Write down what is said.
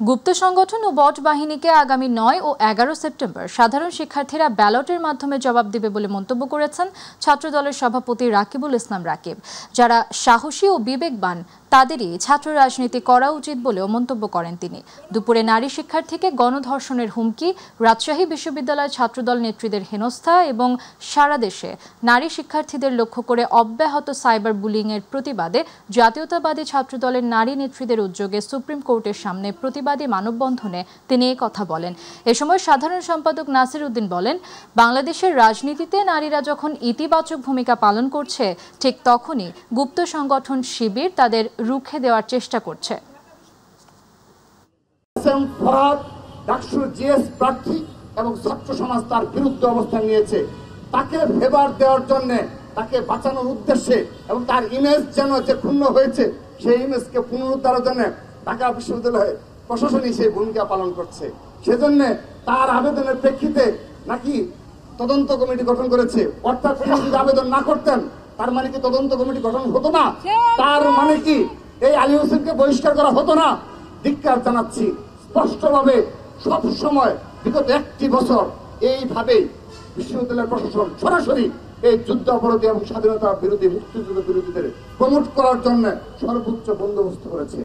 গুপ্ত সংগঠন ও বট বাহিনীকে আগামী ৯ ও ১১ সেপ্টেম্বর সাধারণ শিক্ষার্থীরা ব্যালটের মাধ্যমে জবাব দেবে বলে মন্তব্য করেছেন ছাত্রদলের সভাপতি রাকিবুল ইসলাম রাকিব। যারা সাহসী ও বিবেকবান তাদেরই ছাত্র রাজনীতি করা উচিত বলেও মন্তব্য করেন তিনি। দুপুরে নারী শিক্ষার্থীকে গণধর্ষণের হুমকি, রাজশাহী বিশ্ববিদ্যালয়ের ছাত্রদল নেত্রীদের হেনস্থা এবং সারা দেশে নারী শিক্ষার্থীদের লক্ষ্য করে অব্যাহত সাইবার বুলিংয়ের প্রতিবাদে জাতীয়তাবাদী ছাত্রদলের নারী নেত্রীদের উদ্যোগে সুপ্রিম কোর্টের সামনে প্রতিবাদী মানববন্ধনে তিনি এই কথা বলেন। এ সময় সাধারণ সম্পাদক নাসির উদ্দিন বলেন, বাংলাদেশের রাজনীতিতে নারীরা যখন ইতিবাচক ভূমিকা পালন করছে, ঠিক তখনই গুপ্ত সংগঠন শিবির তাদের রুখে দেওয়ার চেষ্টা করছে। প্রার্থী এবং ছাত্র সমাজ তার বিরুদ্ধে অবস্থান নিয়েছে। তাকে ফেভার দেওয়ার জন্য, তাকে বাঁচানোর উদ্দেশ্যে এবং তার ইমেজ যেন যে ক্ষুণ্ণ হয়েছে সেই ইমেজকে পুনরুদ্ধারের জন্য ঢাকা বিশ্ববিদ্যালয়ে প্রশাসনই সেই ভূমিকা পালন করছে। সেজন্য তার আবেদনের প্রেক্ষিতে নাকি তদন্ত কমিটি গঠন করেছে। অর্থাৎ তিনি যদি আবেদন না করতেন তার মানে কি তদন্ত কমিটি গঠন হতো না? তার মানে কি এই আলী হোসেনকে বহিষ্কার করা হতো না? ধিক্কার জানাচ্ছি স্পষ্টভাবে। সব সময় বিগত একটি বছর এইভাবেই বিশ্ববিদ্যালয়ের প্রশাসন সরাসরি এই যুদ্ধ অপরাধী এবং স্বাধীনতা বিরোধী, মুক্তিযুদ্ধ বিরোধীদের প্রমোট করার জন্য সর্বোচ্চ বন্দোবস্ত করেছে।